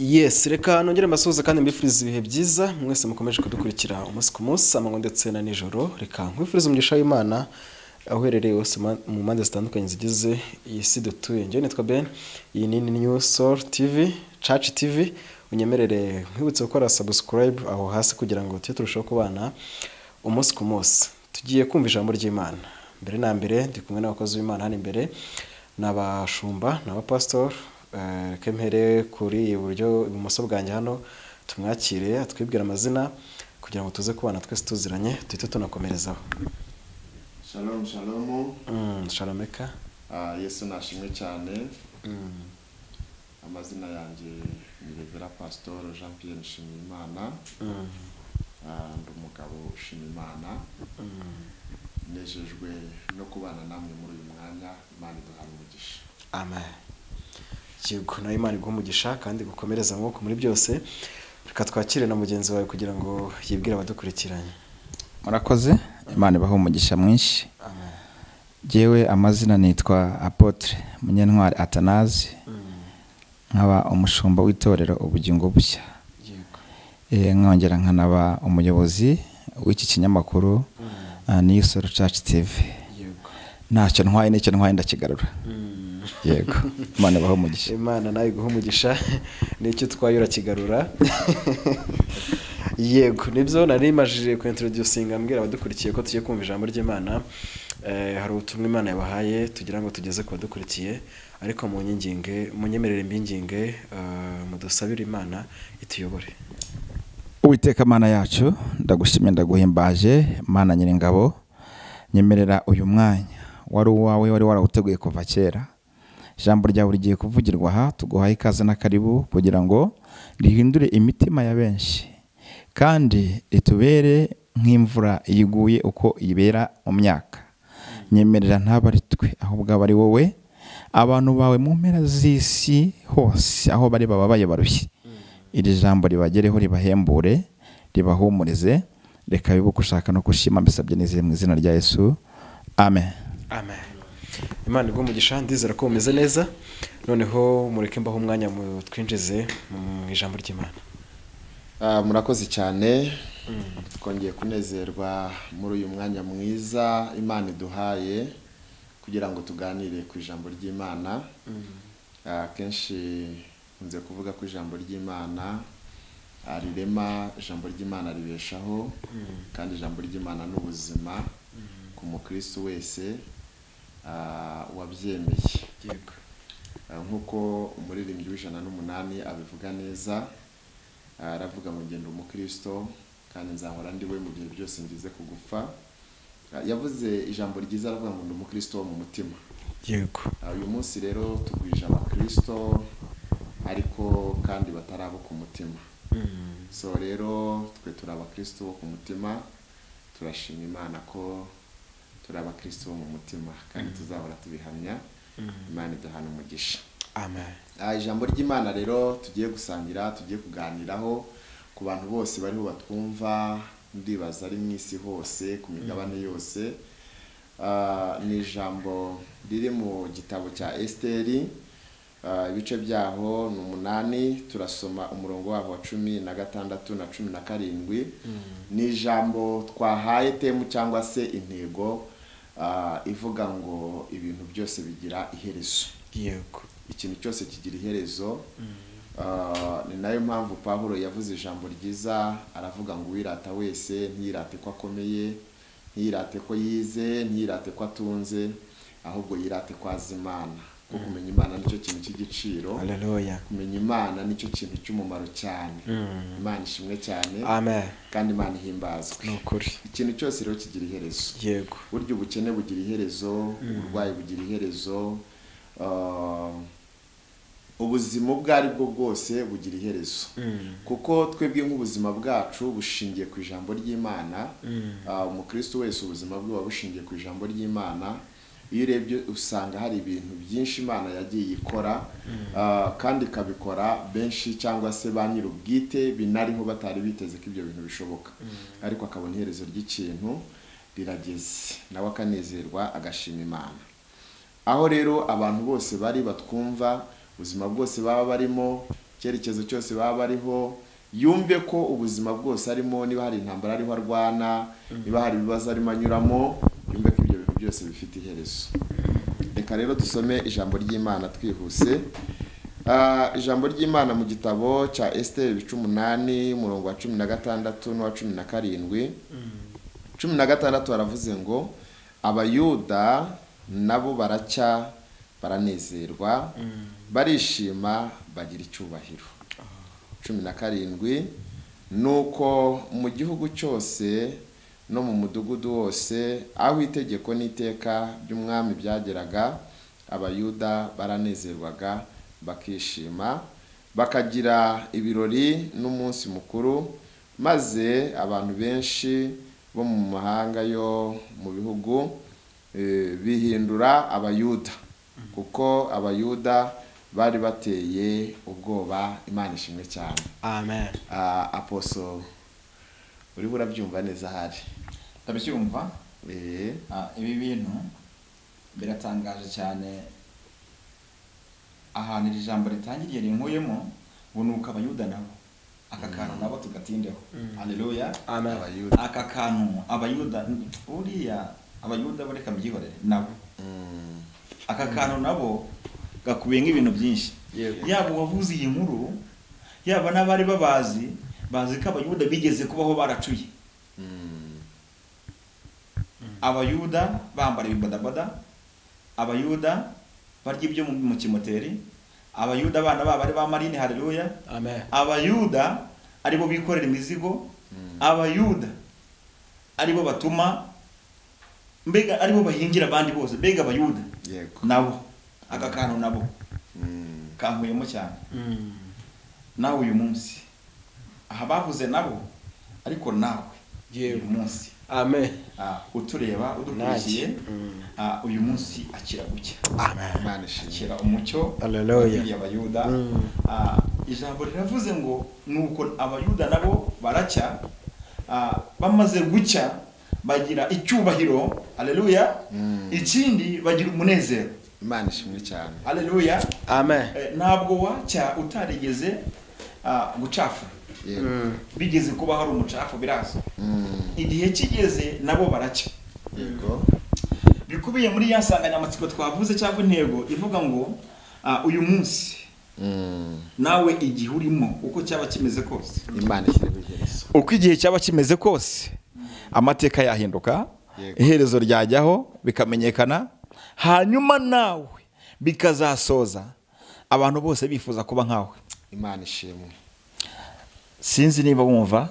Yes, reka nongere mbasuhuze kandi mbifuriza ibihe byiza mwese mukomeje kudukurikira umunsi ku munsi amanywa ndetse na nijoro. Reka nkwifuriza umugisha w'Imana aho uherereye hose mu mpande zitandukanye zigize iyi si dutuye. Njye nitwa Ben, iyi ni New Soul TV, Church TV. Unyemerere nkwibutse gukora subscribe aho hasi kugira ngo tujye turushaho kubana umunsi ku munsi. Tugiye kumva ijambo ry'Imana. Mbere na mbere ndi kumwe n'abakozi b'Imana hano imbere, n'abashumba n'abapastor. Kempere kuri iburyo ibumoso bwanjye hano tumwakire atwibwira amazina kugira ngo tuze kubana twese tuziranye tuhite tunakomerezaho. Shalom shalom. Shalomeka. Yesu nashimwe cyane. Amazina yanjye ni Revera Pastor Jean Pierre Nshimiyimana. Ndi umugabo ushima Imana. Nejejwe no kubana namwe muri uyu mwanya. Imana iduhane umugisha. Amen. Yego, na Imana iguha umugisha kandi gukomereza amaboko muri byose. Reka twakire na mugenzi wawe kugira ngo yibwire abadukurikiranye. Murakoze, Imana ibaha umugisha mwinshi. Amen. Jewe amazina nitwa Apotre Munyentwari Atanazi. Nkaba umushumba w'itorero ubugingo bushya. Yego. Nkongera nkanaba umuyobozi w'iki kinyamakuru New Soul Church TV. Yego. Ntacyo ntwaye ndakigarura. Yego, Imana ibaha umugisha. Imana nayo iguha umugisha n'icyo twaye urakigarura. Yego, nibyo nari majije ku introducing ambwira abadukurikiye ko tugiye kumva ijambo ry'Imana. Hari ubutumwa Imana yabahaye tugira ngo tugeze ku badukurikiye, ariko mu nyinginge munyemerere mbinginge mudusabire Imana ituyobore. Uwiteka Mana yacu, ndagushimye ndaguhimbaje, Mana Nyiringabo, nyemerera uyu mwanya wari uwawe wari warawuteguye kuva kera. Ijambo ryawe rigiye kuvugirwa aha, tuguhaye ikaze na karibu kugira ngo rihindure imitima ya benshi kandi ritubere nk'imvura iguye uko ibera mu myaka. Nyemerera ntaba twe ahubwo aba ari wowe, abantu bawe mu mpera z'isi hose aho bari bababaye barushye. Iri jambo ribagereho, ribahembure, ribahumurize, reka bibuke ushaka no kushima, mbisabye nizeye mu izina rya Yesu. Amen. Amen. Imana iguha umugisha, ndizera ko umeze neza. Noneho mureke mbaho umwanya mu twinjize mu ijambo ry'Imana. Murakoze cyane. Twongeye kunezerwa muri uyu mwanya mwiza Imana iduhaye kugira ngo tuganire ku ijambo ry'Imana. Kenshi nze kuvuga ko ijambo ry'Imana rirema, ijambo ry'Imana ribeshaho, kandi ijambo ry'Imana n'ubuzima ku mukristo wese wabyemeye. Yego. Nkuko umuririmbyi w'108 abivuga neza, aravuga ngo ngenda umukristo kandi nzahora ndi we mu gihe byose ngize kugufa. Yavuze ijambo ryiza, aravuga ngo ndi umukristo wo mu mutima. Yego. Uyu munsi rero tugwije abakristo ariko kandi batarabo ku mutima. So rero twe turi abakristo bo ku mutima, turashima Imana ko turi abakristo bo mu mutima kandi tuzahora tubihamya. Imana iduhane umugisha. Amen. Ijambo ry'Imana rero tugiye gusangira, tugiye kuganiraho ku bantu bose bariho batwumva, ndibaza ari mu isi hose, ku migabane yose. Ni ijambo riri mu gitabo cya Esteri, ibice byaho ni 8. Turasoma umurongo waho wa 16 na 17. Ni ijambo twahaye temu cyangwa se intego ivuga ngo ibintu byose bigira iherezo. Yego. Ikintu cyose kigira iherezo. Ni nayo mpamvu Pawulo yavuze ijambo ryiza, aravuga ngo uwirata wese ntiyirate ko akomeye, ntiyirate ko yize, ntiyirate ko atunze, ahubwo yirate ko azi Imana. Kuko kumenya Imana nicyo kintu cy'igiciro. Haleluya. Kumenya Imana nicyo kintu cy'umumaro cyane. Imana ishimwe cyane. Amen. Kandi Imana ihimbazwe. Nukuri. Ikintu cyose rero kigira iherezo. Yego. Buryo ubukene bugira iherezo, uburwayi bugira iherezo, ubuzima ubwo ari bwo bwose bugira iherezo. Kuko twebwe nk'ubuzima bwacu bushingiye ku ijambo ry'Imana. Umukristo wese ubuzima bwe buba bushingiye ku ijambo ry'Imana. Iyo urebye usanga hari ibintu byinshi Imana yagiye ikora, kandi ikabikora benshi cyangwa se ba nyir'ubwite binariho batari biteze ko ibyo bintu bishoboka, ariko akabona iherezo ry'ikintu rirageze, nawe akanezerwa agashima Imana. Aho rero abantu bose bari batwumva ubuzima bwose baba barimo, icyerekezo cyose baba bariho, yumve ko ubuzima bwose arimo, niba hari intambara ariho arwana, niba hari ibibazo arimo anyuramo, yumve ko ibyo bintu byose bifite iherezo. Reka rero dusome ijambo ry'Imana twihuse. Ijambo ry'Imana mu gitabo cya Esther 8 umurongo wa 16 n'uwa 17. 16 aravuze ngo abayuda nabo baracya baranezerwa, barishima bagira icyubahiro. 17 nuko mu gihugu cyose no mu mudugudu wose aho itegeko n'iteka by'umwami byageraga, abayuda baranezerwaga bakishima, bakagira ibirori n'umunsi mukuru, maze abantu benshi bo mu mahanga yo mu bihugu bihindura abayuda, kuko abayuda bari bateye ubwoba. Imana ishimwe cyane. Amen. Aposo uri burabyumva neza hari? Ndabyumva. Ibi bintu biratangaje cyane. Ahantu iri jambo ritangiriye rinkuyemo, bunuka abayuda nabo. Aka kantu nabo tugatindeho. Haleluya. Amen. Aka kantu abayuda uriya abayuda bareka byihorere nabo. Aka kantu nabo gakubiye nk'ibintu byinshi. Yaba wavuze iyi nkuru, yaba n'abari babazi ko abayuda bigeze kubaho baracuye. Abayuda bambara ibibadabada, abayuda barya ibyo mu kimoteri, abayuda abana babo ari ba marine. Haleluya. Amen. Abayuda aribo bikorera imizigo, abayuda aribo batuma, mbega aribo bahingira abandi bose, mbega abayuda nabo aka kantu nabo kankuyemo cyane. Nawe uyu munsi aha bavuze nabo, ariko nawe uyu munsi amen utureba udukurikiye uyu munsi akira gucya. Amen. Akira umucyo. Haleluya. Abayuda ijambo riravuze ngo nuko abayuda nabo baracya, bamaze gucya bagira icyubahiro. Haleluya. Ikindi bagira umunezero. Imana ishimwe cyane. Haleluya. Amen. Ntabwo wacya utarigeze gucafa. Bigeze kuba hari umucafu biraza. Igihe kigeze nabo baracya. Yego. Bikubiye muri ya nsanganyamatsiko twavuze cyangwa intego ivuga ngo uyu munsi nawe igihe urimo uko cyaba kimeze kose, Imana ishyire iherezo. uko igihe cyaba kimeze kose, amateka yahinduka, iherezo ryajyaho bikamenyekana, hanyuma nawe bikazasoza abantu bose bifuza kuba nkawe. Imana ishimwe. Sinzi niba wumva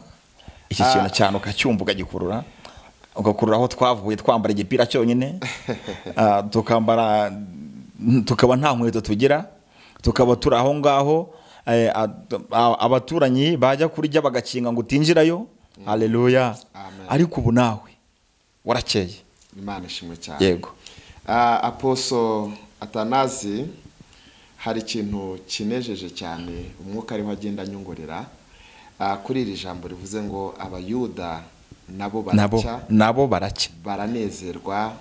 iki kintu cyane ukacyumva ukagikurura, ugakurura aho twavuye twambara igipira cyonyine, tukambara tukaba nta nkweto tugira, tukaba turi aho ngaho, abaturanyi bajya kurya bagakinga ngo utinjirayo. Haleluya. Ariko ubu nawe warakeye. Imana ishimwe cyane. Yego. Aposo Atanazi, hari ikintu kinejeje cyane umwuka ariho agenda anyongorera kuri iri jambo rivuze ngo abayuda nabo baracya baranezerwa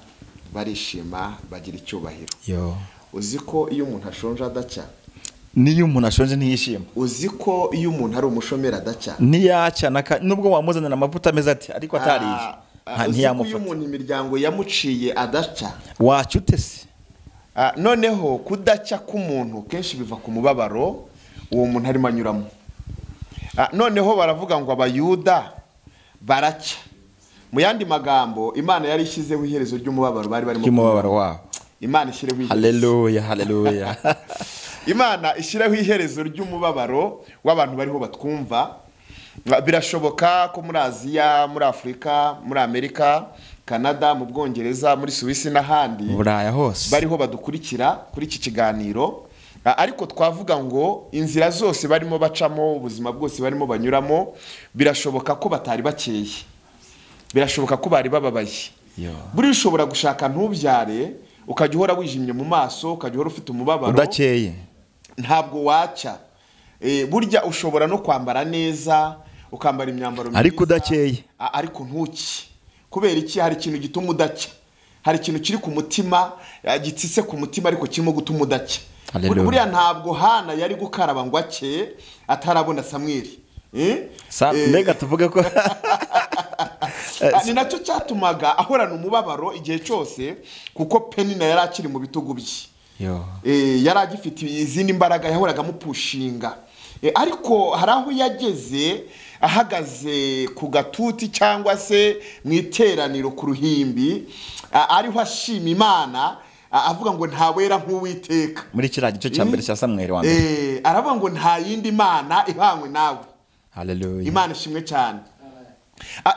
barishima bagira icyubahiro. Uzi ko iyo umuntu ashonje adacya? Niyo umuntu ashonje ntiyishima. Uzi ko iyo umuntu ari umushomeri adacya? Niyacya nubwo wamuzanira amavuta meza ati ariko atariye ntiyamufata. Iyo umuntu imiryango yamuciye adacya, wacute se? Noneho kudacya k'umuntu kenshi biva ku mubabaro uwo muntu arimo anyuramo. Noneho baravuga ngo abayuda baracya. Mu yandi magambo Imana yari ishyizeho iherezo ry'umubabaro bari barimo kumubabaro wabo. Imana ishyireho iherezo. Haleluya. Haleluya. Imana ishyireho iherezo ry'umubabaro w'abantu bariho batwumva. Birashoboka ko muri Aziya, muri Afurika, muri Amerika, Canada, mu Bwongereza, muri Suwisi n'ahandi Buraya hose bariho badukurikira kuri iki kiganiro. Ariko twavuga ngo inzira zose barimo bacamo, ubuzima bwose barimo banyuramo, birashoboka ko batari bakeye, birashoboka ko bari bababaye. Buri ushobora gushaka ntubyare ukajya uhora wijimye mu maso, ukajya uhora ufite umubabaro udakeye, ntabwo wacya. Burya ushobora no kwambara neza, ukambara imyambaro myiza ariko udakeye, ariko ntuki. Kubera iki? Hari ikintu gituma udacya, hari ikintu kiri ku mutima, gitsitse ku mutima ariko kirimo gutuma udacya. Hallelujah. buriya ntabwo Hana yari gukaraba ngo ake atarabona Samweli. Mbega tuvuge ko ni nacyo cyatumaga ahorana umubabaro igihe cyose, kuko Penina yari akiri mu bitugu bye. Yari agifite izindi mbaraga, yahoraga amupushinga. Ariko hari aho yageze ahagaze ku gatuti cyangwa se mu iteraniro ku ruhimbi, ariho ashima Imana, avuga ngo nta wera nk'Uwiteka. muri kiriya gice cya mbere cya Samweli wa mbere aravuga ngo nta yindi Mana ihangwe nawe. Hallelujah. Imana ishimwe cyane.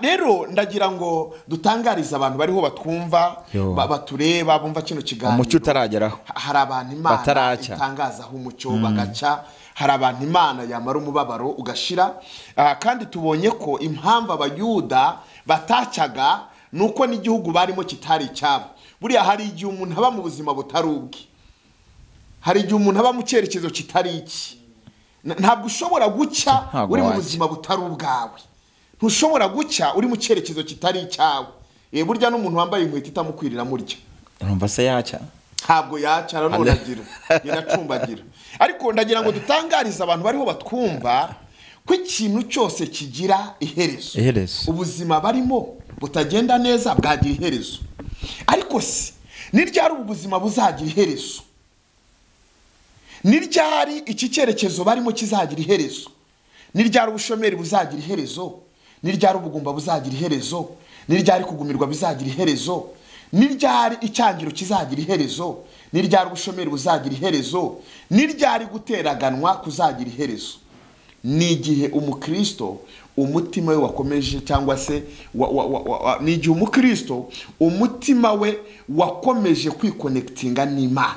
Rero ndagira ngo dutangarize abantu bariho batwumva, batureba, bumva kino kiganiro. Umucyo utarageraho. Hari abantu Imana itangazaho umucyo bagaca, hari abantu Imana yamara umubabaro ugashira. Kandi tubonye ko impamvu Abayuda batacyaga nuko n'igihugu barimo kitari icyabo. Buriya hari igihe umuntu aba mu buzima butari ubwe, hari igihe umuntu aba mu cyerekezo kitari iki. Ntabwo ushobora gucya uri mu buzima butari ubwawe, ntushobora gucya uri mu cyerekezo kitari icyawe. Burya n'umuntu wambaye inkweto itamukwirira murya, urumva se yacya? ntabwo yacya, aragira iracumbagira. Ariko ndagira ngo dutangarize abantu bariho batwumva ko ikintu cyose kigira iherezo. Ubuzima barimo butagenda neza bwagira iherezo. Ariko se ni ryari ubu buzima buzagira iherezo? Ni ryari iki cyerekezo barimo kizagira iherezo? Ni ryari ubushomeri buzagira iherezo? Ni ryari ubugumba buzagira iherezo? Ni ryari kugumirwa bizagira iherezo? Ni ryari icyangiro kizagira iherezo? Ni ryari ubushomeri buzagira iherezo? Ni ryari guteraganwa kuzagira iherezo? Ni igihe umukristo umutima we wakomeje, cyangwa se ni igihe umukristo umutima we wakomeje kwikonekitinga n'Imana,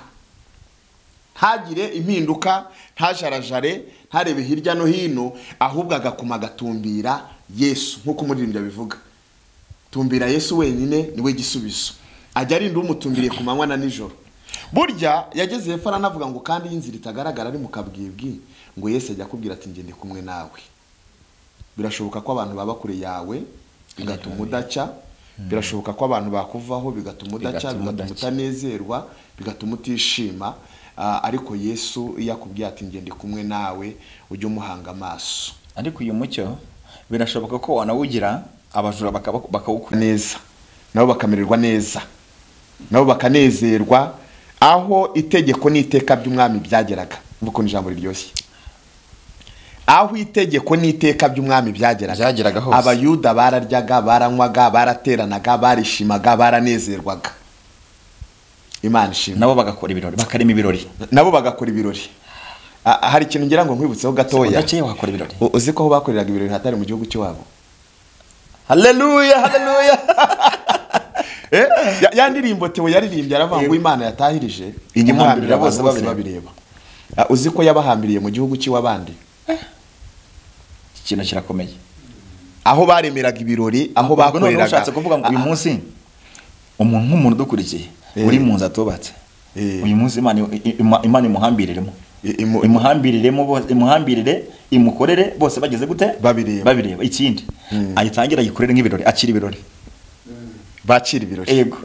ntagire impinduka, ntajarajare, ntarebe hirya no hino, ahubwo agakuma agatumbira Yesu. Nk'uko umuririmbyi abivuga, tumbira Yesu wenyine niwe gisubizo. Ajya arinda umutumbiriye ku manywa na nijoro. Burya yageze hepfo aranavuga ngo kandi y'inzira itagaragara ari mu kabwibwi, ngo Yesu ajya akubwira ati ngende kumwe nawe. Birashoboka ko abantu baba kure yawe bigatuma udacya, birashoboka ko abantu bakuvaho bigatuma udacya, bigatuma utanezerwa, bigatuma utishima. Ariko Yesu iyo akubwiye ati ngende kumwe nawe, ujye umuhanga amaso. Ariko uyu mucyo birashoboka ko wanawugira abajura bakawukora neza, nabo bakamererwa neza, nabo bakanezerwa, aho itegeko n'iteka by'umwami byageraga. Mvuko ni ijambo riryoshye. Aho itegeko n'iteka by'umwami byageraga hose, Abayuda bararyaga, baranywaga, barateranaga, barishimaga, baranezerwaga. Imana ishimwe. Nabo bagakora ibirori, bakarema ibirori. Nabo bagakora ibirori. Hari ikintu ngira ngo nkwibutseho gatoya. Udakeye wakora ibirori. Uzi ko aho bakoreraga ibirori hatari mu gihugu cy'iwabo. Hallelujah, hallelujah. Ya ndirimbo Theo yaririmbye aravuga ngo Imana yatahirije inyumuhambirira bose babireba. Uzi ko yabahambiriye mu gihugu cy'iwabandi. Ikintu kirakomeye. Aho baremeraga ibirori, aho bakoreraga. Ushatse kuvuga ngo uyu munsi umuntu nk'umuntu dukurikiye uri mu nzu atubatse, uyu munsi Imana imuhambiriremo, imuhambirire, imukorere bose bageze gute babireba. Ikindi ayitangira yikorere nk'ibirori, akira ibirori, bakira ibirori. Yego.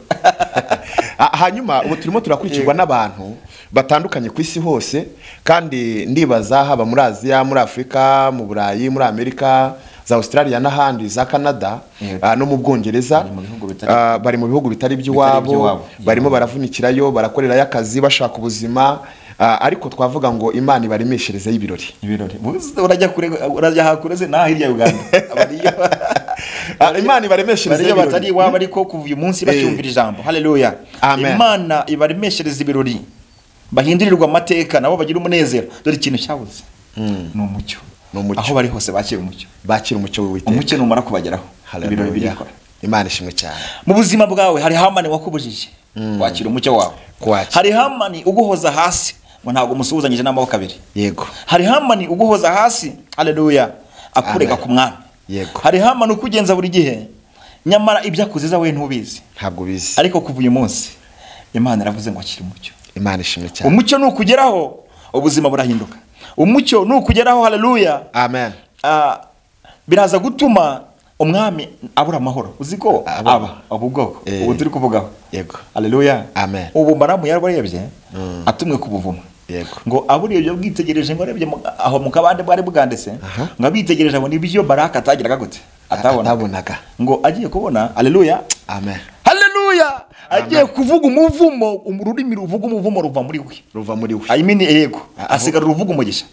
Hanyuma ubu turimo turakurikirwa n'abantu batandukanye ku isi hose, kandi ndibaza haba muri Aziya, muri Afrika, mu Burayi, muri Amerika, za Australia n'ahandi, za Canada, no mu Bwongereza. Bari mu bihugu bitari by'iwabo, barimo baravunikirayo, barakorerayo akazi, bashaka ubuzima. Ariko twavuga ngo Imana ibaremeshereze y'ibirori. Urajya hakureze na hirya Uganda. Imana ibaremeshereze y'ibirori. Batari iwabo ariko kuva uyu munsi bacyumvira ijambo. Hallelujah. Imana ibaremeshereze ibirori, bahindurirwa amateka, nabo bagira umunezero. Dore ikintu cyabuze ni umucyo. Aho bari hose bakira umucyo, bakira umucyo w'Uwiteka. Umucyo numara kubageraho, ibirori birikora. Imana ishimwe cyane. Mu buzima bwawe hari Hamani wakubujije kwakira umucyo wawe. Hari Hamani uguhoza hasi ngo ntabwo musuhuzanyije n'amaboko abiri. Yego. Hari Hamani uguhoza hasi, haleluya, akurega ku mwami. Yego. Hari Hamani ukugenza buri gihe, nyamara ibyo akuziza we ntubizi. Ntabwo bizi. Ariko kuva uyu munsi Imana iravuze ngo akira umucyo. Imana ishimwe cyane. Umucyo nukugeraho ubuzima burahinduka. Umucyo nukugeraho, haleluya, amen, biraza gutuma umwami abura amahoro. Uziko ubwoko ubu turi kuvugaho. Yego. Haleluya, amen. Ubu Baramu yarabarebye atumwe ku buvumo. Yego. ngo aburiye ibyo bwitegereje ngo arebye aho mu kabande bwari bwanditse ngo abitegereje abona ibyo Baraka atagiraga gute atabonaga ngo agiye kubona haleluya amen haleluya agiye kuvuga umuvumo ururimi ruvuga umuvumo ruva muri we I mean yego asigara ruvuga umugisha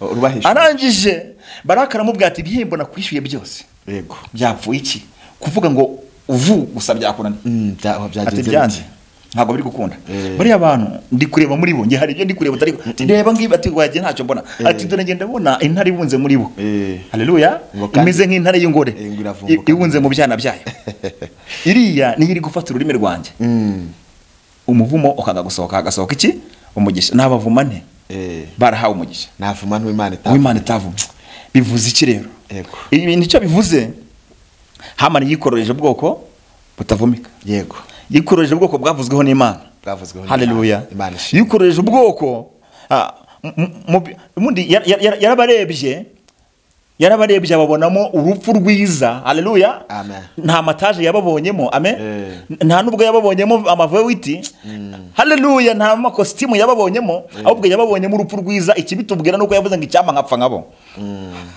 arangije Baraka aramubwira ati ibihembo nakwishyuye byose yego byapfuye iki kuvuga ngo uvu gusa byakurana byagenze ntabwo biri gukunda bari abantu ndi kureba muri bo nge hari ibyo ndi kureba utari reba ngiba ati wagiye ntacyo mbona ati dore ngenda mbona intare ibunze muri bo haleluya imeze nk'intare y'ingore ibunze mu byana byayo iriya niyo iri gufata ururimi rwanjye umuvumo ukaga gusohoka agasohoka iki umugisha nabavuma nte barahawe umugisha navuma w'Imana itavuma bivuze iki rero ibintu icyo bivuze Hamani yikororeje ubwoko butavumika yego yikororeje ubwoko bwavuzweho n'Imana haleluya yikororeje ubwoko mundi yarabarebye ababonamo urupfu rwiza haleluya nta mataje yababonyemo amen nta nubwo yababonyemo amavewiti haleluya nta makositimu yababonyemo ahubwo yababonyemo urupfu rwiza ikibitubwira nuko yavuze ngo icyama nkapfa nkabo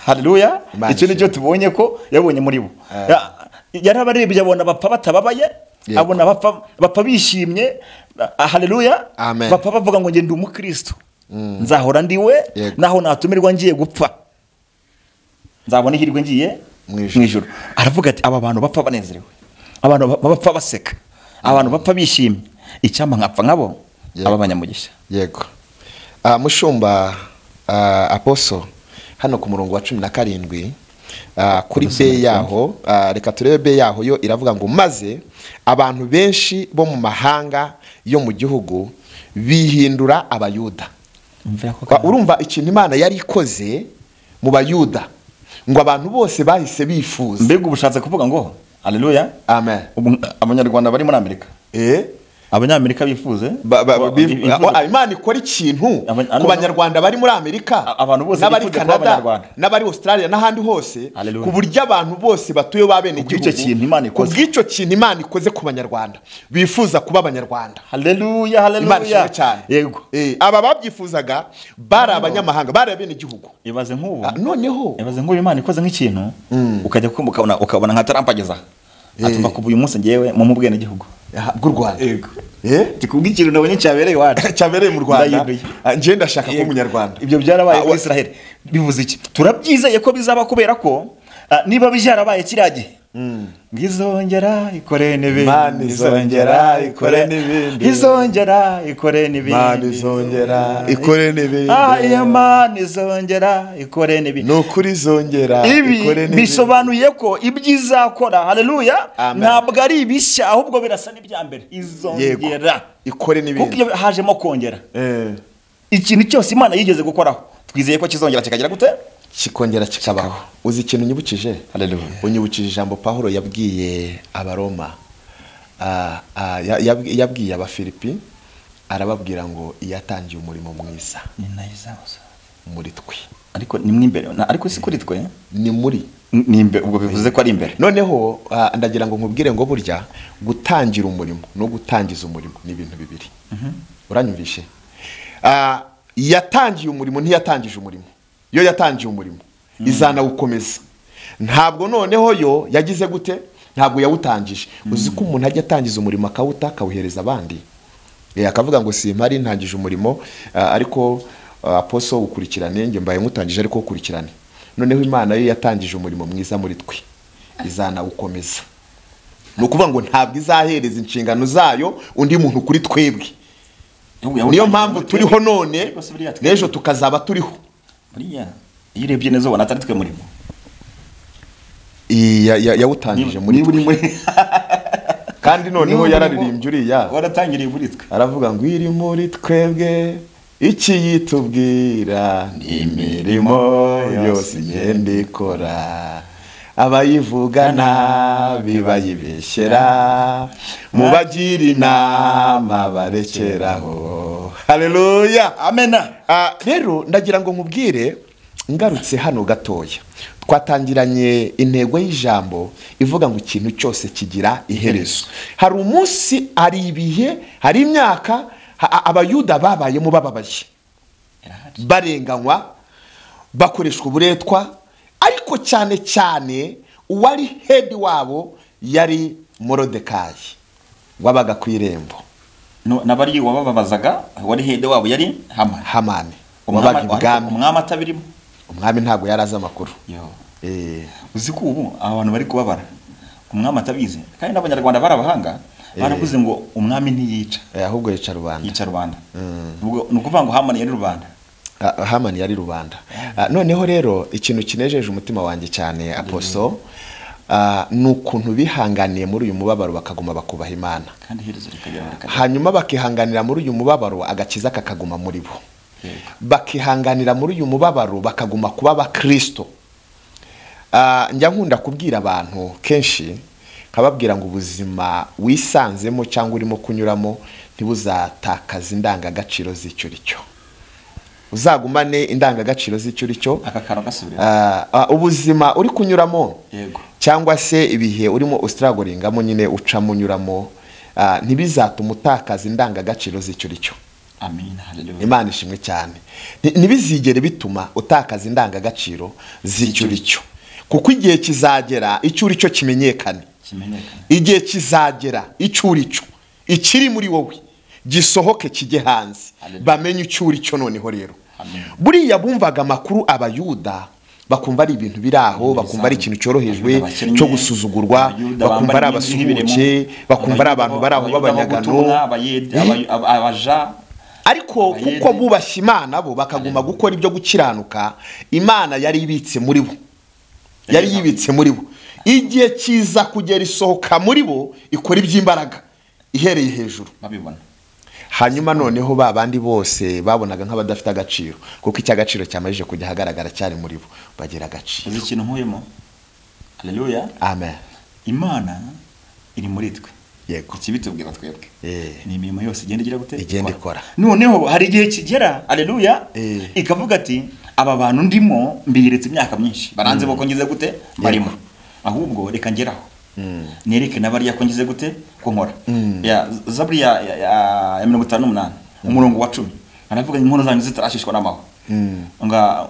haleluya icyo nicyo tubonye ko yabonye muri bo yarabarebye abona bapfa batababaye abona bapfa bishimye haleluya bapfa bavuga ngo nge ndi umukristo nzahora ndiwe naho natumirwa ngiye gupfa nzabona ihirwe ngiye mu ijuru aravuga ati aba bantu bapfa banezerewe abantu bapfa baseka abantu bapfa bishimye icyama nkapfa nkabo ababanyamugisha yego mushumba aposo hano ku murongo wa 17 kuri be yaho reka turebe be yaho yo iravuga ngo maze abantu benshi bo mu mahanga yo mu gihugu bihindura abayuda urumva ikintu Imana yari ikoze mu bayuda ngo abantu bose bahise bifuza mbega ubushatse kuvuga ngo haleluya amen abanyarwanda bari muri Amerika abanyamerika bifuze Imana ikora ikintu ku banyarwanda bari muri Amerika n'abari Canada n'abari Australia n'ahandi hose ku buryo abantu bose batuye babene igihugu ku bw'icyo kintu Imana ikoze ku banyarwanda bifuza kuba abanyarwanda haleluya haleluya yego aba babyifuzaga bari abanyamahanga bari abene igihugu ibaze nk'ubu noneho ibaze nk'ubu Imana ikoze nk'ikintu ukajya ukabona nka tarampageza atumva kuva uyu munsi ngewe mu mubwene gihugu bw'u Rwanda yego tikubwira ikintu nabonye cyabereye wacu cyabereye mu Rwanda nje ndashaka ko umunyarwanda ibyo byarabaye muri Israel bivuze iki turabyizeye ko bizaba kubera ko niba byarabaye kiragihe ngizongera ikore n'ibindi izongera ikore n'ibindi izongera ikore n'ibindi Mana izongera ikore n'ibindi iya Mana izongera ikore n'ibindi nukuri izongera ikore n'ibindi bisobanuye ko ibyizakora haleluya ntabwo ari ibishya ahubwo birasa n'ibyambere izongera ikore n'ibindi kuko hajemo kongera ikintu cyose Imana yigeze gukoraho twizeye ko kizongera kikagira gute kikongera kikabaho uzi ikintu nyibukije haleluya unyibukije ijambo Pawulo yabwiye abaroma yabwiye abafilipi arababwira ngo yatangiye umurimo mwiza ni nayiza muri twe ariko ni mwimbere ariko si kuri twe ni muri ni imbere ubwo bivuze ko ari imbere noneho ndagira ngo nkubwire ngo burya gutangira umurimo no gutangiza umurimo ni ibintu bibiri uranyumvishe yatangiye umurimo ntiyatangije umurimo yo yatangiye umurimo izana gukomeza ntabwo noneho yo yagize gute ntabwo yawutangije uzi ko umuntu ajya atangiza umurimo akawuhereza abandi akavuga ngo simpari ntangije umurimo ariko aposo ukurikirane nge mbaye nkutangije ariko ukurikirane noneho Imana yo yatangije umurimo mwiza muri twe izana gukomeza no kuvuga ngo ntabwo izahereza inshingano zayo undi muntu kuri twebwe niyo mpamvu turiho none n'ejo tukazaba turiho buriya iyo urebye neza ubona atari twe murimo yawutangije muri kandi noneho yararirimbye uriya waratangiriye muri twe aravuga ngo iri muri twebwe iki yitubwira imirimo yose igenda ikora abayivuga nabi bayibeshyera mubagira inama barekeraho haleluya amena rero ndagira ngo nkubwire ngarutse hano gatoya twatangiranye intego y'ijambo ivuga ngo ikintu cyose kigira iherezo hari umunsi hari ibihe hari imyaka abayuda babayemo bababaye barenganywa bakoreshwa uburetwa, ariko cyane cyane uwari hedi wabo yari Morodekayi wabaga ku irembo. Nabari wababazaga wari hede wabo yari Hamani wabaga ibwami. Umwami atabirimo. Umwami ntago yaraza amakuru. Uzi ko ubu abantu bari kubabara umwami atabizi, kandi n'abanyarwanda barabahanga baravuze ngo umwami ntiyica, ahubwo yica rubanda. Yica rubanda. Ubwo nukuvuga ngo Hamani yari rubanda. Hamani yari rubanda. Noneho rero ikintu kinejeje umutima wanjye cyane Apostle, nukuntu bihanganiye muri uyu mubabaro bakaguma bakubaha Imana, kandi herezo rikagera. Hanyuma bakihanganira muri uyu mubabaro agakiza kakaguma muri bo. Bakihanganira muri uyu mubabaro bakaguma kuba abakristo. Njya nkunda kubwira abantu kenshi, kababwira ngo ubuzima wisanzemo cyangwa urimo kunyuramo ntibuzatakaza indangagaciro z'icyo ricyo, uzagumane indangagaciro z'icyo ricyo. Ubuzima uri kunyuramo cyangwa se ibihe urimo ustrugglingamo nyine ucamo unyuramo, ntibizatuma utakaza indangagaciro z'icyo ricyo. Amen, haleluya. Imana ishimwe cyane. Ntibizigere bituma utakaza indangagaciro z'icyo ricyo, kuko igihe kizagera icyo uri cyo kimenyekane. Igihe kizagera icyo uri cyo ikiri muri wowe gisohoke kijye hanze, bamenye icyo uri cyo. Noneho rero buriya bumvaga amakuru abayuda bakumva ari ibintu biraho, bakumva ari ikintu cyorohejwe cyo gusuzugurwa, bakumva ari abasuhuke, bakumva ari abantu baraho b'abanyagano. Ariko kuko bubashye Imana bo bakaguma gukora ibyo gukiranuka, Imana yari ibitse muri bo, yari yibitse muri bo. Igihe kiza kugera isohoka muri bo ikora iby'imbaraga ihereye hejuru, babibona. Hanyuma noneho babandi bose babonaga nk'abadafite agaciro, kuko icy'agaciro cyamajije kujya hagaragara cyari muri bo, bagira agaciro. Uzi ikintu nkuyemo? Haleluya. Amen. Imana iri muri twe. Yego. Ikibitubwira twebwe. Ni imirimo yose igenda igira gute? Igenda ikora. Noneho hari igihe kigera, haleluya, ikavuga ati aba bantu ndimo mbiretse imyaka myinshi, baranze boko ngize gute barimo, ahubwo reka ngeraho nereke nabariya ko ngize gute ko nkora. Ya Zaburi ya 58 umurongo wa 10 aravuga inkono zanyu zitarashishwa n'amaho, nga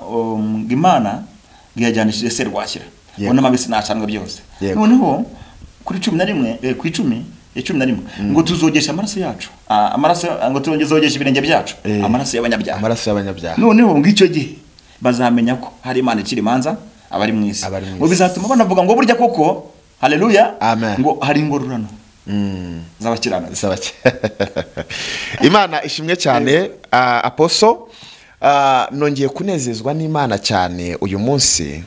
Imana ngiyajyanishije serwashyira ubona mabisi nacanwe byose. Noneho kuri 11 ku 11 ngo tuzogesha amaraso yacu, amaraso ngo tuzogesha ibirenge byacu, amaraso y'abanyabyaha, amaraso y'abanyabyaha. Noneho ngicyo gihe bazamenya ko hari Imana ikiri manza abari mu isi, ngo bizatuma banavuga ngo burya koko, haleluya, ngo hari ingororano z'abakirana. Imana ishimwe cyane. Apostle, nongeye kunezezwa n'Imana cyane uyu munsi.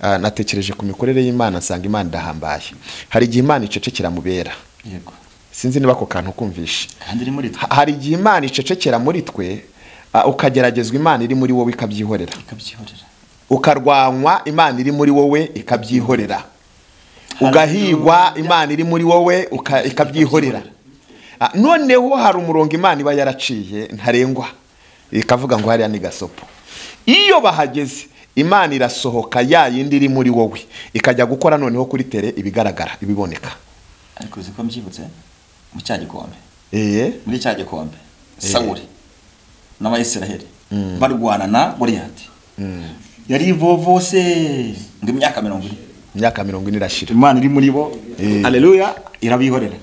Natekereje ku mikorere y'Imana, nsanga Imana ndahambaye. Hari igihe Imana icecekera mubera. Yego. Sinzi niba ko kantu kumvisha. Kandi iri muri twe. Hari igihe Imana icecekera muri twe, ukageragezwa Imana iri muri wowe ikabyihorera. Ukarwanywa Imana iri muri wowe ikabyihorera. Ugahigwa Imana iri muri wowe ikabyihorera. Noneho hari umurongo Imana iba yaraciye ntarengwa, ikavuga ngo hariya ni gasopo. Iyo bahageze Imana irasohoka ya yindi iri muri wowe ikajya gukora noneho kuri tere ibigaragara ibiboneka. Ariko uziko mbyibutse mu cyagikombe. Muri cyagikombe Sawuli n'Abayisiraheli barwana na Goliyati. Yari vovose ngo imyaka 40 irashira. Imana iri muri bo, haleluya, irabihorera.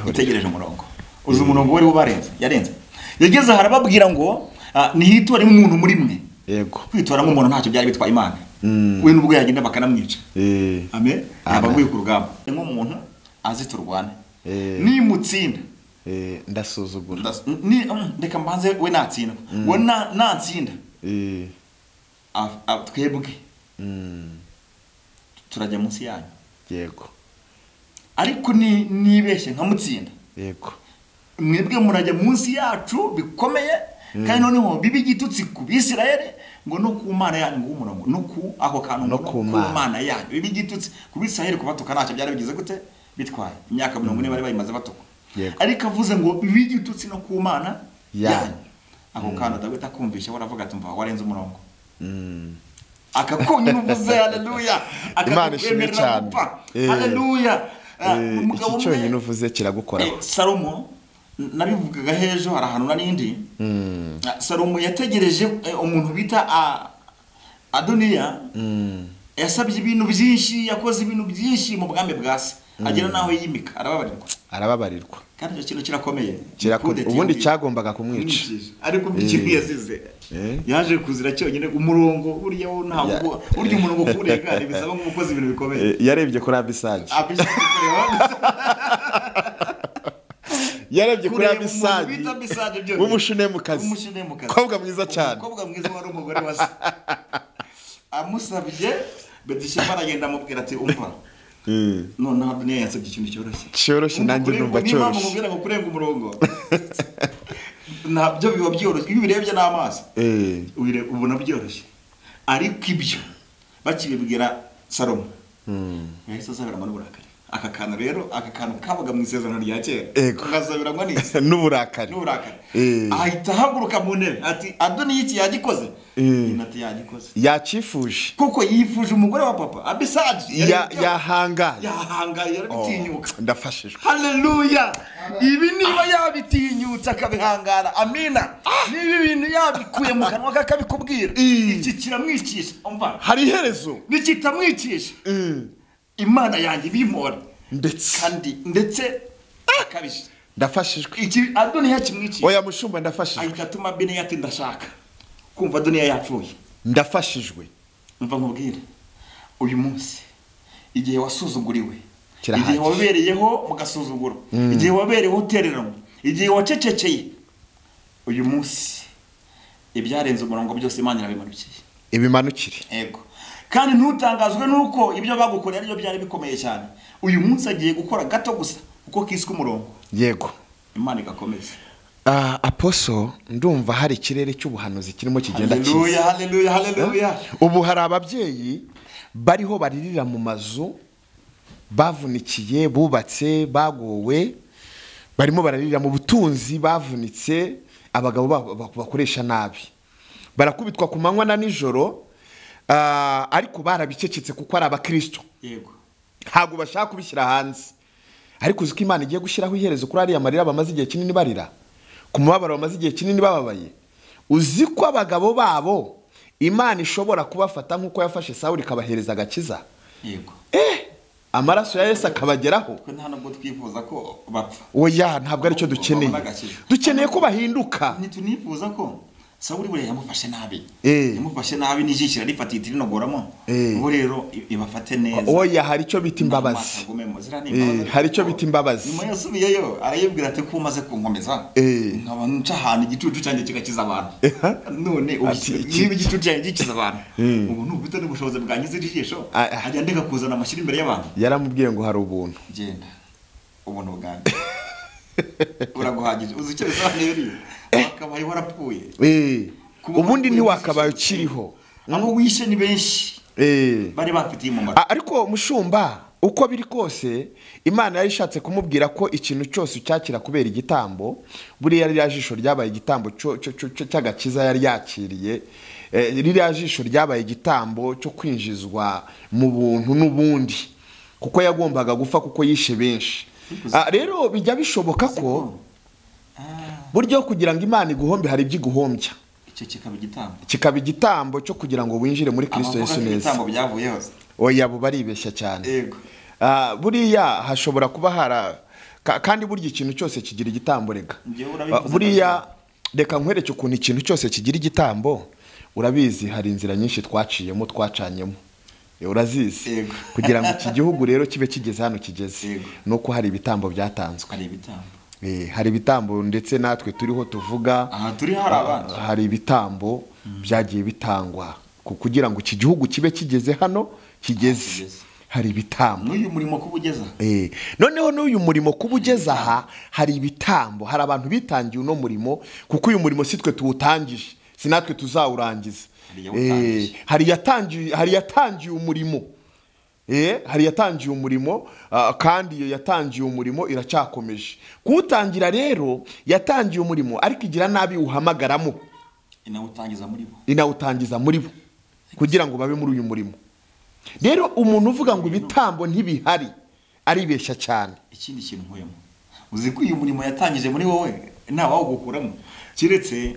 Itegereje umurongo. Uzi umurongo wari ubarenze, yarenze. Yageze harababwira ngo nihitore umuntu muri mwe. Yego. Kwitora nk'umuntu ntacyo byari bitwa Imana. We nubwo yagenda bakanamwica. Amen. Abaguye ku rugamba. Nk'umuntu azi turwane. Ni mutsinda. Ndasuzugura. Ni ndeka mbanze we natsinda. We natsinda. Twebwe. Turajya munsi yanyu. Yego. Ariko nibeshye nka mutsinda. Yego. Mwebwe murajya munsi yacu bikomeye, kandi noneho bibi gitutsi ku Bisirayeli ngo no ku Mana yanyu ngo umurongo no ku ako kantu no ku Mana yanyu bibi gitutsi ku Bisirayeli kubatuka ntacyo byari bigize gute bitwaye imyaka 40 bari bayimaze batuka. Ariko avuze ngo bibi gitutsi no ku Mana yanyu, ako kantu Dawidi akumvisha waravuga ati mva warenze umurongo. Akakonye uvuze haleluya, Imana ishimwe cyane. Haleluya. Iki cyonyine uvuze kiragukora. Salomo nabivugaga hejo hari ahantu narindi Salomo yategereje umuntu bita Adoniya yasabye ibintu byinshi yakoze ibintu byinshi mu bwambe bwa se agera naho yimika arababarirwa kandi icyo kintu kirakomeye ubundi cyagombaga kumwica ariko ikintu yazize yaje kuzira cyonyine umurongo burya ntabwo burya umurongo kurega bisaba nk'umukozi ibintu bikomeye yarebye kuri Abisaji yarebye kuri Abisaji w'umushunemukazi umukobwa mwiza cyane umukobwa mwiza wari umugore wa se amusabye Betisheba aragenda amubwira ati umva none Adoniya yansabye ikintu cyoroshye nanjye numva cyoroshye niba mubwira ngo kurenga umurongo nabyo biba byoroshye ibi birebye n'amaso ubona byoroshye ariko ibyo bakibibwira Salomo yahise asabiramo n'uburakari aka kantu kabaga mu isezerano rya kera kazabiramo n'uburakari ahita ahaguruka mu ntebe ati Adoniya iki yagikoze inati yagikoze yacifuje kuko yifuje umugore wa papa Abisaji yahangaye yarabitinyuka ndafashijwe haleluya ibi niba yabitinyutse akabihangara amina niba ibintu yabikuye mu kanwa kakabikubwira iki kiramwicisha umva hari iherezo nikitamwicisha Imana yanjye bimora ndetse akabije ndafashijwe iki Adoniya kimwicisha oya mushumba ndafashijwe ahita atuma Bene ati ndashaka kumva Adoniya yapfuye ndafashijwe umva nkubwire uyu munsi igihe wasuzuguriwe igihe wabereyeho mu gasuzuguro igihe wabereyeho utererano igihe wacecekeye uyu munsi ibyarenze umurongo byose Imana ibimanukire yego kandi ntutangazwe nuko ibyo bagukorera ari byo byari bikomeye cyane uyu munsi agiye gukora gato gusa kuko kiswe umurongo yego Imana igakomeza Aposo ndumva hari ikirere cy'ubuhanuzi kirimo kigenda kiza haleluya ubu hari ababyeyi bariho baririra mu mazu bavunikiye bubatse bagowe barimo bararirira mu butunzi bavunitse abagabo bakoresha nabi barakubitwa ku manywa na nijoro ariko barabicecetse kuko ari abakristo yego ntabwo bashaka kubishyira hanze ariko uziko Imana igiye gushyiraho iherezo kuri ariya marira bamaze igihe kinini barira ku mubabaro bamaze igihe kinini bababaye uziko abagabo babo Imana ishobora kubafata nk'uko yafashe Sawuli ikabahereza agakiza yego amaraso ya Yesu akabageraho nta nubwo twifuza ko bapfa oya ntabwo ari cyo dukeneye ko bahinduka ntitunifuza ko Sawuli we yamufashe nabi n'ijishira rifatiye rinogoramo ngo rero ibafate neza oya hari cyo bita imbabazi hari cyo bita imbabazi nyuma yasubiyeyo arayibwira ati ko umaze kunkomeza nkaba nca ahantu igicucu cyanjye kigakiza abantu none niba igicucu cyanjye gikiza abantu ubu n'ubwite n'ubushobozi bwangize ijisho ajya ndeka kuzana amashyira imbere y'abantu yaramubwiye ngo hari ubuntu genda ubuntu bwanjye uraguhagije uzi icyo bisobanuye wakabaye warapfuye ubundi ntiwakabaye ukiriho abo wishe ni benshi bari bafitiye umumaro ariko mushumba uko biri kose Imana yari ishatse kumubwira ko ikintu cyose ucyakira kubera igitambo buriya ririya jisho ryabaye igitambo cy'agakiza yari yakiriye ririya jisho ryabaye igitambo cyo kwinjizwa mu buntu n'ubundi kuko yagombaga gupfa kuko yishe benshi rero bijya bishoboka ko buryo kugira ngo Imana iguhombe hari ibyo iguhombya icyo kikaba igitambo cyo kugira ngo winjire muri Kristo Yesu neza ibitambo byavuyeho oya bo baribeshya cyane yego buriya hashobora kuba kandi burya ikintu cyose kigira igitambo rega buriya reka nkwereke ukuntu ikintu cyose kigira igitambo urabizi hari inzira nyinshi twacanyemo urazizi kugira ngo iki gihugu rero kibe kigeze hano kigeze nuko hari ibitambo byatanzwe hari ibitambo ndetse natwe turiho tuvuga hari ibitambo byagiye bitangwa kugira ngo iki gihugu kibe kigeze hano kigeze hari ibitambo n'uyu murimo kubugeza noneho n'uyu murimo kubugeza aha hari ibitambo hari abantu bitangiye uno murimo kuko uyu murimo si twe tuwutangije si natwe tuzawurangiza hari yatangiye umurimo hari yatangiye umurimo kandi iyo yatangiye umurimo iracyakomeje kuwutangira rero yatangiye umurimo ariko igira nabi uhamagaramo inawutangiza muri bo kugira ngo babe muri uyu murimo rero umuntu uvuga ngo ibitambo ntibihari aribeshya cyane ikindi kintu nkuyemo uzi ko uyu murimo yatangije muri wowe ntawe wawugukuramo kiretse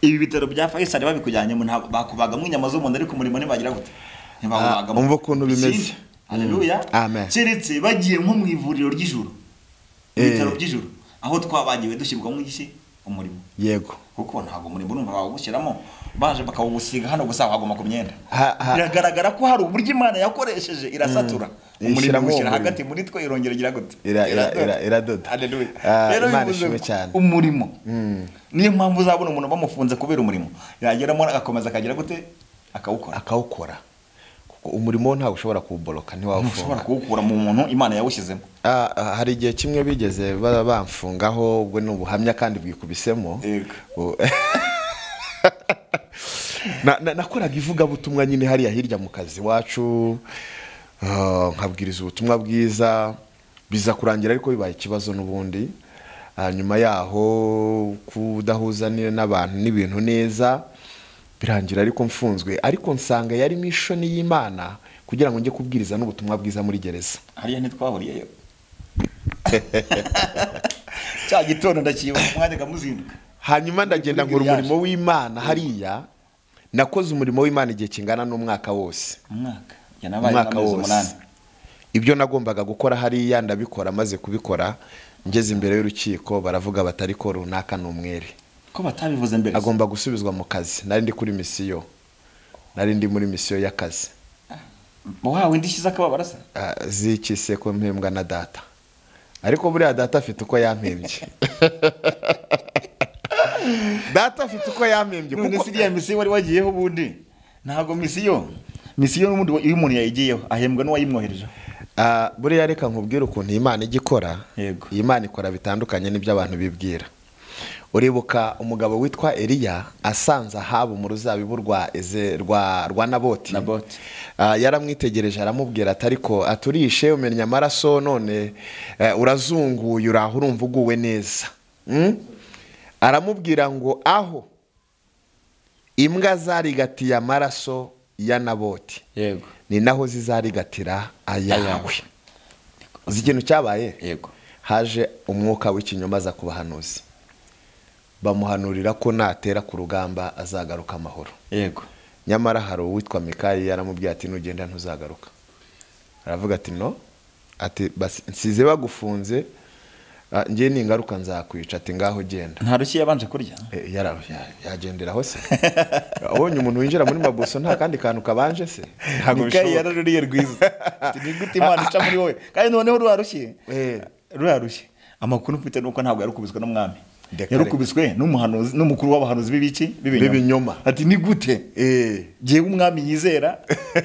ibi bitaro bya Faisal babikujyanyemo bakubagamo inyama zo mu nda ariko umurimo ntibagira gute ntibawubagamo umva ukuntu bimeze. Haleluya. Amen. Kiretse bagiye nko mu ivuriro ry'ijuru ibitaro by'ijuru aho twabagiwe dushyirwamo iki umurimo. Yego. Kuko ntabwo umurimo numva bawugushyiramo baje bakawugusiga hano gusa wagoma ku myenda. Biragaragara ko hari uburyo Imana yakoresheje irasatura umurimo mushyira hagati muri twe irongera igira gute iradoda. Haleluya. Imana ishimwe cyane. Umurimo niyo mpamvu uzabona umuntu bamufunze kubera umurimo yageramo agakomeza akagira gute akawukora kuko umurimo ntawe ushobora kuwuboloka ntiwawufunga kuwukura mu muntu Imana yawushyizemo. Hari igihe kimwe bigeze bamfungaho ubwo n'ubuhamya kandi bwikubisemo. Nakoraga ivugabutumwa nyine hariya hirya mu kazi wacu nkabwiriza ubutumwa bwiza biza kurangira ariko bibaye ikibazo n'ubundi nyuma yaho kudahuza n'abantu n'ibintu neza birangira ariko mfunzwe ariko nsanga yari mission y'Imana kugira ngo njye kubwiriza n'ubutumwa bwiza muri gereza. Hariya ntitwahuriyeyo cya gitondo ndakibuka mwajyaga muzinduka hanyuma ndagenda nkora umurimo w'Imana hariya nakoze umurimo w'Imana igihe kingana n'umwaka wose. Umwaka wose ibyo nagombaga gukora hariya ndabikora maze kubikora ngeze imbere y'urukiko baravuga batari ko runaka n'umwere ko batabivuze mbere agomba gusubizwa mu kazi. Nari ndi kuri misiyo nari ndi muri misiyo y'akazi. Wawe ndishyize akababarasa zikise ko mpembwa na data ariko buriya data afite uko yampembye. Data afite uko yampembye kuko siriya misiyo wari wagiyeho bundi ntago misiyo n'ubundi iyo umuntu yayigiyeho ahembwa n'uwayimwohereje. Buriya reka nkubwire ukuntu Imana igikora. Yego. Imana ikora bitandukanye n'ibyo abantu bibwira. Uribuka umugabo witwa Eliya asanze Ahabu mu ruzabibu rwa Naboti. Yaramwitegereje aramubwira ati ariko aturishe umenya amaraso none urazunguye uraho urumva uguwe neza. Aramubwira ngo aho imbwa zarigatiye amaraso ya Naboti. Yego. Ni naho zizarigatira ayawe. Uzi ikintu cyabaye? Yego. Haje umwuka w'ikinyoma za kubahanuzi bamuhanurira ko natera ku rugamba azagaruka amahoro. Yego. Nyamara hari uwitwa Mikali yaramubwiye ati nugenda ntuzagaruka. Aravuga ati no ati basi nsize bagufunze ngiye ningaruka nzakwica ati ngaho genda. Nta rushyi yabanje kurya yagenderaho se. Abonye umuntu winjira muri mabuso nta kandi kantu kabanje se ntago bishoboka. Mikali yararuriye rwiza ni gute Imana ica muri wowe kandi noneho rurarushye amakuru mfite nuko ntabwo yarukubiswe n'umwami yarukubiswe n'umuhanuzi n'umukuru w'abahanuzi b'ibinyoma. Ati ni gute giye umwami yizera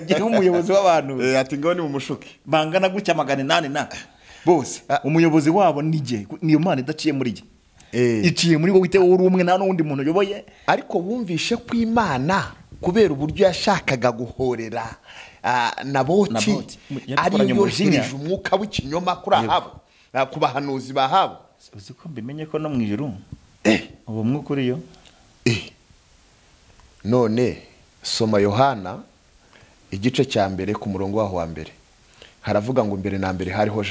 giye umuyobozi w'abantu ati ngo ni mumushuke bangana gutya 800 na bose umuyobozi wabo nije niyo Mana idaciye muri je iciye muri wowe ite uri umwe nta n'undi muntu yoboye. Ariko wumvishe ko Imana kubera uburyo yashakaga guhorera Naboti ari yohereje umwuka w'ikinyoma kuri Ahabu ku bahanuzi ba Ahabu. Uzi ko mbimenye ko no mu ijuru uwo mwuka uriyo. None soma Yohana igice cya mbere ku murongo waho wa mbere haravuga ngo mbere na mbere hariho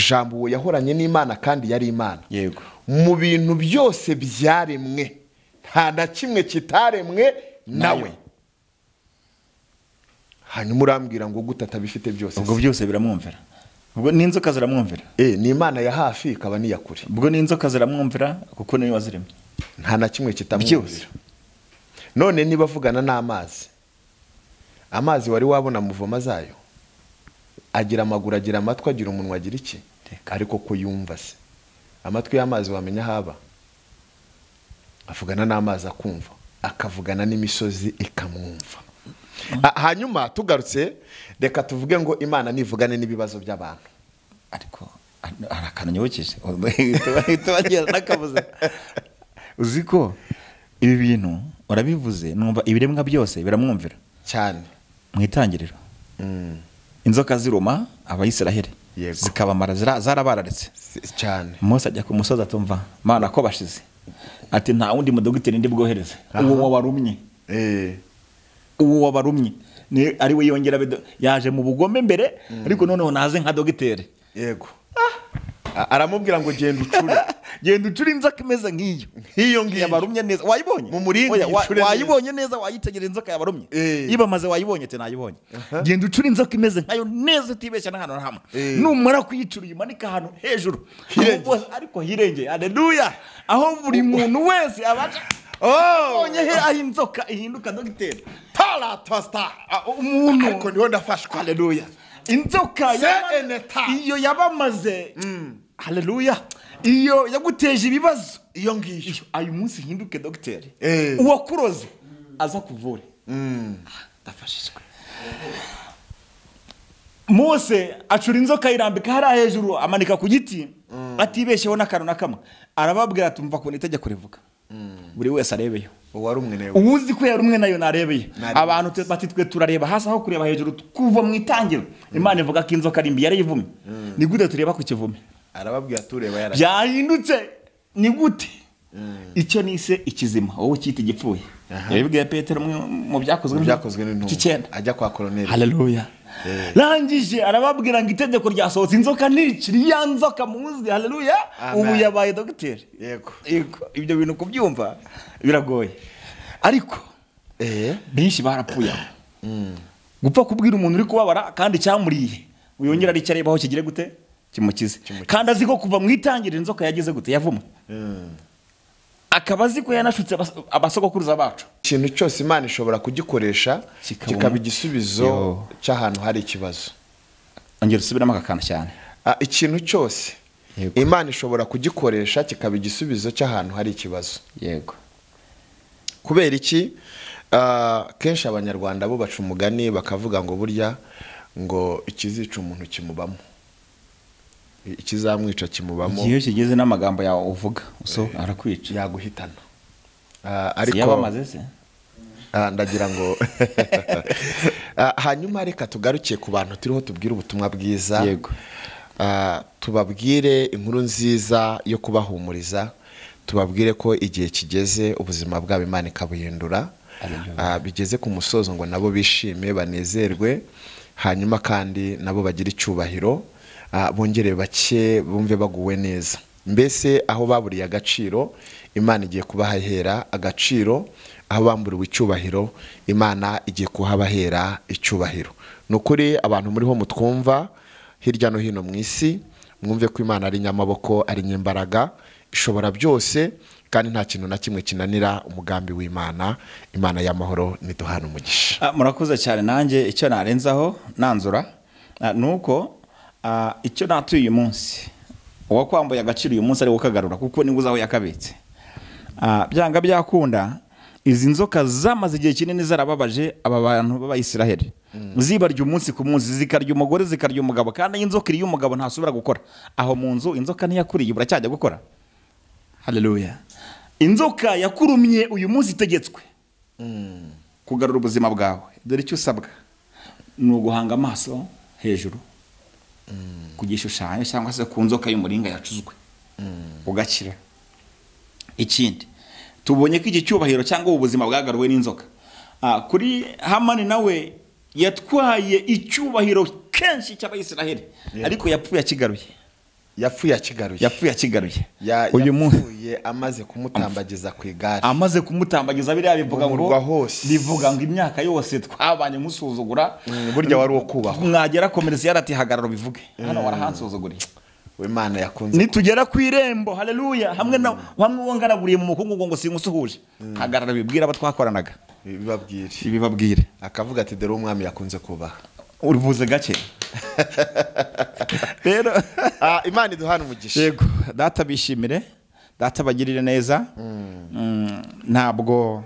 jambo uwo yahoranye n'Imana kandi yari Imana. Yego. Mu bintu byose byaremwe nta na kimwe kitaremwe nawe. Hanyuma urambwira ngo gutata bifite byose. Ubwo byose biramwumvira. Ubwo n'inzoka ziramwumvira. Ni Imana ya hafi ikaba ni yakure. Ubwo n'inzoka ziramwumvira kuko niyo waziremye. Nta na kimwe kitamwumvira. None niba avugana n'amazi. Amazi wari wabona muvoma zayo. Agira amaguru agira amatwi agira umunwa agira iki? Ariko ko yumva se. Amatwi y'amazi wamenya haba. Avugana n'amazi akumva, akavugana n'imisozi ikamwumva. Hanyuma tugarutse reka tuvuge ngo Imana nivugane n'ibibazo by'abantu. Ariko arakanyokeje. Tubagira nakabuze. Uziko ibi bintu urabivuze numva ibiremwa byose biramwumvira cyane mu itangiriro. Inzoka ziruma abayisiraheli zikabamara zarabararetse cyane. Mose ajya ku musozi atumva Mana ko bashize ati nta wundi mudogiteri ndi bwohereze uwo wabarumye ni ari we yongera yaje mu bugome mbere ariko noneho naze nka dogiteri. Yego. aramubwira ngo genda ucure inzoka imeze nk'iyo ngiyo yabarumye neza wayibonye mu muringa wayibonye neza wayitegereza inzoka yabarumye iba maze wayibonye te nayibonye genda ucure inzoka imeze nkayo neza utibeshya n'ahantu hamwe numara kuyicura uyimanika ahantu hejuru ariko hirengeye haleluya aho buri muntu wese abaca onye he aho inzoka ihinduka dogiteri paratosta umuntu ariko niho ndafashwa haleluya inzoka iyo yabamaze haleluya iyo yaguteje ibibazo iyo ngiyo ayo munsi hinduke dogiteri uwakuroze aza kuvura ndafashijwe Mose acura inzoka irambika hari hejuru amanika ku giti atibesheho n'akantu nakamwe arababwira tumva ko itegeko rivuga buri wese arebeyo warumwe nayo uzi ko yarumwe nayo narebeye abantu batitwe turareba hasi aho kureba hejuru kuva mu itangiro Imana ivuga ko inzoka ari mbi yari yivumye ni gute tureba ku kivume arababwira tureba yara byahindutse ni gute icyo nise ikizima wowe cyita igipfuye yabibwiye Petero mu byakozwe n'intumwa ajya kwa koloneli haleluya rangije arababwira ngo itegeko ryasohotse inzoka n'ikiri ya nzoka muzi haleluya ubu yabaye dogiteri yego ibyo bintu kubyumva biragoye ariko benshi barapfuye gupfa kubwira umuntu uri kubabara kandi cyamuriye uyongera ari cyarebaho kigire gute kimukize kandi azi ko kuva mu itangiriro inzoka yagize gute yavumwe akabazi ko yanashutse abasogokuruza bacu ikintu cyose Imana ishobora kugikoresha kikaba igisubizo cy'ahantu hari ikibazo ongera usubiramo akakana cyane ikintu cyose Imana ishobora kugikoresha kikaba igisubizo cy'ahantu hari ikibazo yego kubera iki kenshi abanyarwanda bo baca umugani bakavuga ngo burya ngo ikizica umuntu kimubamo ikizamwica kimubamo iyo kigeze n'amagambo yawe uvuga so arakwica yaguhitana ariko yabamaze se ndagira ngo hanyuma reka tugarukiye ku bantu turiho tubwira ubutumwa bwiza yego tubabwire inkuru nziza yo kubahumuriza tubabwire ko igihe kigeze ubuzima bwabo Imana ikabuhindura bigeze ku musozo ngo nabo bishime banezerwe hanyuma kandi nabo bagira icyubahiro bongere bake bumve baguwe neza mbese aho baburiye agaciro Imana igiye kubahera agaciro aho bamburiwe icyubahiro Imana igiye kuhabahera icyubahiro nukuri abantu muri ho mutwumva hirya no hino mu isi mwumve ko Imana ari nyamaboko ari nyimbaraga ishobora byose kandi nta kintu na kimwe kinanira umugambi w'Imana Imana y'amahoro niduhana umugisha murakoze cyane nanjye icyo narenzaho nanzura nuko icyo natuye uyu munsi uwakwambuye agaciro uyu munsi ari ukagarura kuko ninguza aho yakabitse byanga byakunda izi nzoka zamaze igihe kinini zarababaje aba bantu b'Abayisiraheli zibarya umunsi ku munsi zikarya umugore zikarya umugabo kandi inzoka iri y'umugabo ntasubira gukora aho mu nzu inzoka ntiyakuriye buracyajya gukora haleluya inzoka yakurumye uyu munsi itegetswe kugarura ubuzima bwawe dore icyo usabwa ni uguhanga amaso hejuru ku gishushanyo cyangwa se ku nzoka y'umuringa yacuzwe ugakira ikindi tubonye ko iki cyubahiro cyangwa ubuzima bwagaruwe n'inzoka kuri Hamani nawe yatwaye icyubahiro kenshi cy'Abayisiraheli ariko yapfuye akigaruye uyu muhuye amaze kumutambagiza ku igare amaze kumutambagiza biriya bivuga ngo imyaka yose twabanye musuzugura burya wari wo kubaho mwagera komerisi yarati hagararo bivuge hano warahansuzuguriye Imana yakunze nitugera ku irembo haleluya hamwe wongaraguriye mu mukungu ngo singusuhuje hagarara bibwira abatwakoranaga ibibabwire akavuga ati dore umwami yakunze kubaha urivuze gake rero Imana iduhana umugisha yego data bishimire data bagirire neza ntabwo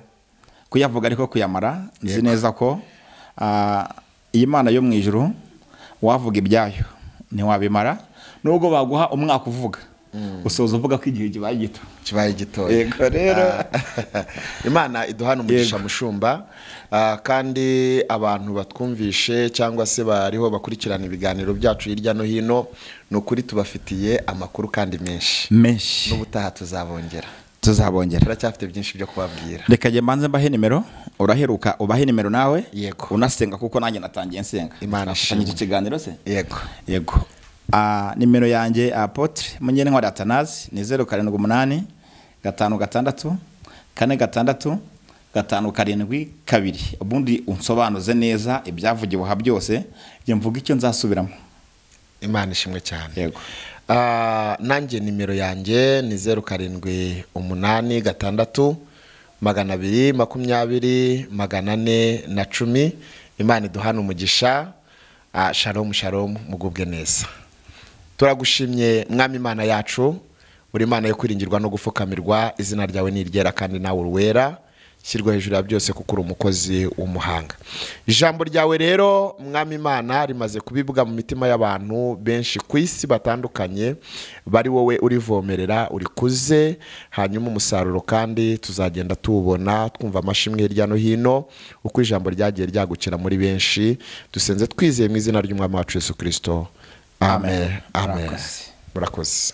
kuyavuga ariko kuyamara nzi neza ko iyi Mana yo mu ijuru wavuga ibyayo ntiwabimara nubwo baguha umwaka uvuga usoza uvuga ko igihe kibaye gito yego rero Imana iduhana umugisha mushumba kandi abantu batwumvishe cyangwa se bariho bakurikirana ibiganiro byacu hirya no hino nukuri tubafitiye amakuru kandi menshi n'ubutaha tuzabongera turacyafite byinshi byo kubabwira reka nge manze mbahe nimero uraheruka ubahe nimero nawe yego unasenga kuko nanjye natangiye nsenga Imana ishimwe iki kiganiro se yego nimero yanjye Apotre Munyenkwari Atanazi ni 078 56 46 572. ubundi unsobanuze neza ibyavugiwe aha byose njye mvuga icyo nzasubiramo. Imana ishimwe cyane. Yego. Nanjye nimero yanjye ni 078 6 220 410. Imana iduhana umugisha. Shalom shalom, mugubwe neza. Turagushimye mwami Imana yacu, uri Imana yo kwiringirwa no gufukamirwa, izina ryawe ni iryera kandi nawe uruwera, shyirwa hejuru ya byose kuko uri umukozi w'umuhanga. Ijambo ryawe rero mwami Imana rimaze kubibwa mu mitima y'abantu benshi ku isi batandukanye, bari wowe urivomerera urikuze, hanyuma umusaruro kandi tuzagenda tuwubona twumva amashimwe hirya no hino uko ijambo ryagiye ryagukira muri benshi. Dusenze twizeye mu izina ry'umwami wacu Yesu Kristo. Amen. Amen. Murakoze.